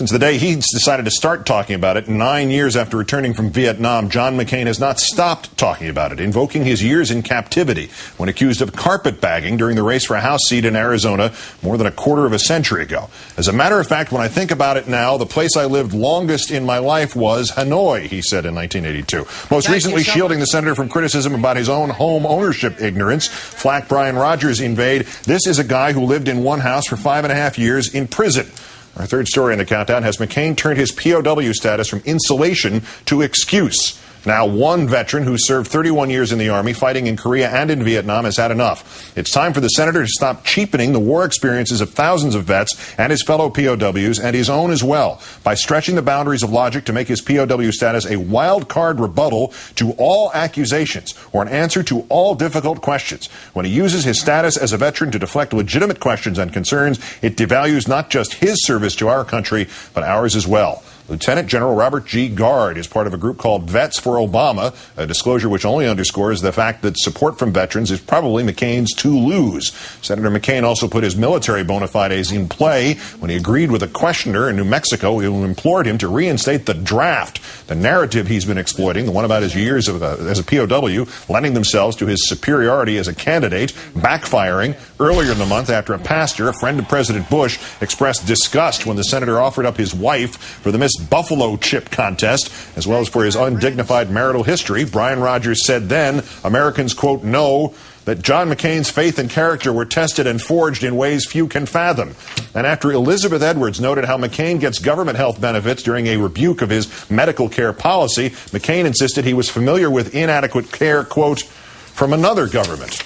Since the day he decided to start talking about it 9 years after returning from Vietnam, John McCain has not stopped talking about it, invoking his years in captivity when accused of carpetbagging during the race for a House seat in Arizona more than a quarter of a century ago. As a matter of fact, when I think about it now, the place I lived longest in my life was Hanoi, he said in 1982. Most recently, shielding the senator from criticism about his own home ownership ignorance, flack Brian Rogers invade. This is a guy who lived in one house for 5.5 years in prison. Our third story in the countdown has McCain turned his POW status from insulation to excuse. Now, one veteran who served 31 years in the Army fighting in Korea and in Vietnam has had enough. It's time for the senator to stop cheapening the war experiences of thousands of vets and his fellow POWs and his own as well by stretching the boundaries of logic to make his POW status a wild card rebuttal to all accusations or an answer to all difficult questions. When he uses his status as a veteran to deflect legitimate questions and concerns, it devalues not just his service to our country, but ours as well. Lieutenant General Robert G. Gard is part of a group called Vets for Obama, a disclosure which only underscores the fact that support from veterans is probably McCain's to lose. Senator McCain also put his military bona fides in play when he agreed with a questioner in New Mexico who implored him to reinstate the draft. The narrative he's been exploiting, the one about his years as a POW, lending themselves to his superiority as a candidate, backfiring earlier in the month after a pastor, a friend of President Bush, expressed disgust when the senator offered up his wife for the Miss Buffalo Chip contest, as well as for his undignified marital history. Brian Rogers said then, Americans, quote, know that John McCain's faith and character were tested and forged in ways few can fathom. And after Elizabeth Edwards noted how McCain gets government health benefits during a rebuke of his medical care policy, McCain insisted he was familiar with inadequate care, quote, from another government.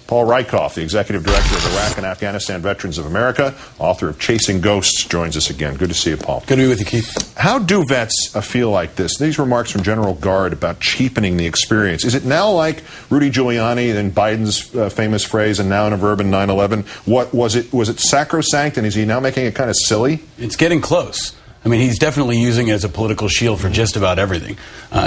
Paul Rykoff, the executive director of Iraq and Afghanistan Veterans of America, author of Chasing Ghosts, joins us again. Good to see you, Paul. Good to be with you, Keith. How do vets feel like this? These remarks from General Gard about cheapening the experience. Is it now like Rudy Giuliani and Biden's famous phrase, and now in a verb in 9/11? What was it? Was it sacrosanct, and is he now making it kind of silly? It's getting close. I mean, he's definitely using it as a political shield for just about everything.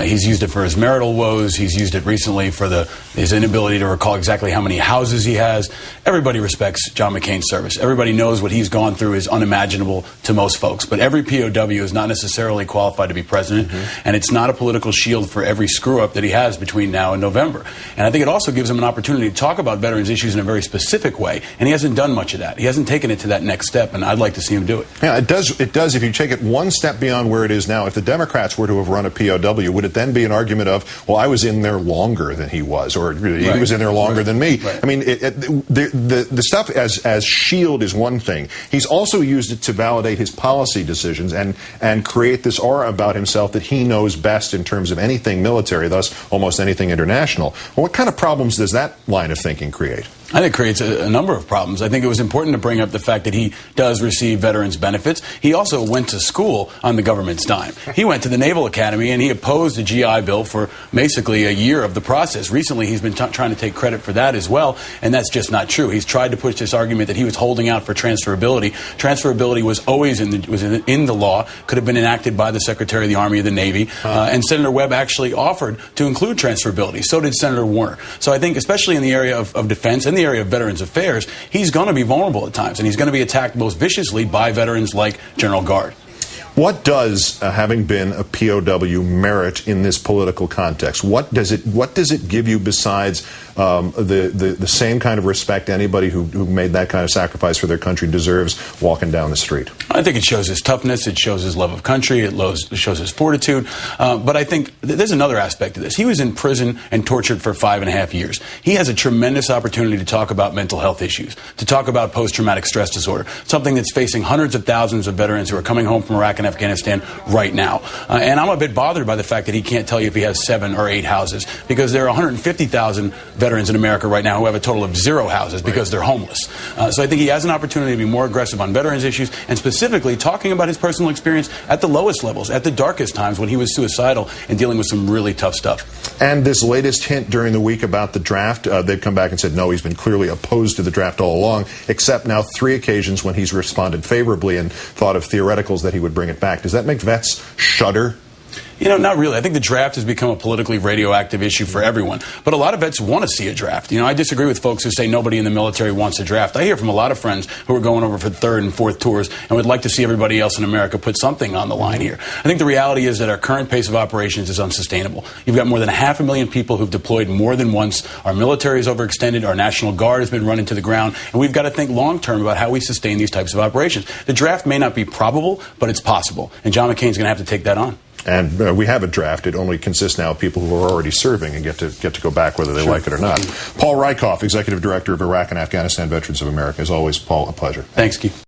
He's used it for his marital woes. He's used it recently for his inability to recall exactly how many houses he has. Everybody respects John McCain's service. Everybody knows what he's gone through is unimaginable to most folks. But every POW is not necessarily qualified to be president, and it's not a political shield for every screw-up that he has between now and November. And I think it also gives him an opportunity to talk about veterans' issues in a very specific way, and he hasn't done much of that. He hasn't taken it to that next step, and I'd like to see him do it. Yeah, it does. It does if you take it one step beyond where it is now. If the Democrats were to have run a POW, would it then be an argument of, well, I was in there longer than he was, or he was in there longer than me? Right. I mean, the stuff as shield is one thing. He's also used it to validate his policy decisions and create this aura about himself that he knows best in terms of anything military, thus almost anything international. Well, what kind of problems does that line of thinking create? I think it creates a number of problems. I think it was important to bring up the fact that he does receive veterans benefits. He also went to school on the government's dime. He went to the Naval Academy and he opposed the GI Bill for basically a year of the process. Recently, he's been trying to take credit for that as well, and that's just not true. He's tried to push this argument that he was holding out for transferability. Transferability was always in the law, could have been enacted by the Secretary of the Army or the Navy, and Senator Webb actually offered to include transferability. So did Senator Warner. So I think especially in the area of defense and the area of Veterans Affairs, he's going to be vulnerable at times, and he's going to be attacked most viciously by veterans like General Gard. What does having been a POW merit in this political context? What does it give you besides the same kind of respect anybody who made that kind of sacrifice for their country deserves walking down the street? I think it shows his toughness, it shows his love of country, it shows his fortitude. But I think there's another aspect to this. He was in prison and tortured for 5.5 years. He has a tremendous opportunity to talk about mental health issues, to talk about post-traumatic stress disorder, something that's facing hundreds of thousands of veterans who are coming home from Iraq and Afghanistan right now. And I'm a bit bothered by the fact that he can't tell you if he has 7 or 8 houses, because there are 150,000 veterans in America right now who have a total of 0 houses because they're homeless. So I think he has an opportunity to be more aggressive on veterans issues, and specifically talking about his personal experience at the lowest levels, at the darkest times when he was suicidal and dealing with some really tough stuff. And this latest hint during the week about the draft, they've come back and said, no, he's been clearly opposed to the draft all along, except now 3 occasions when he's responded favorably and thought of theoreticals that he would bring it back. Does that make vets shudder? You know, not really. I think the draft has become a politically radioactive issue for everyone. But a lot of vets want to see a draft. You know, I disagree with folks who say nobody in the military wants a draft. I hear from a lot of friends who are going over for third and fourth tours and would like to see everybody else in America put something on the line here. I think the reality is that our current pace of operations is unsustainable. You've got more than 500,000 people who've deployed more than once. Our military is overextended. Our National Guard has been run into the ground. And we've got to think long term about how we sustain these types of operations. The draft may not be probable, but it's possible. And John McCain's going to have to take that on. And we have a draft. It only consists now of people who are already serving and get to go back whether they like it or not. Paul Rykoff, Executive Director of Iraq and Afghanistan Veterans of America. As always, Paul, a pleasure. Thanks, Keith.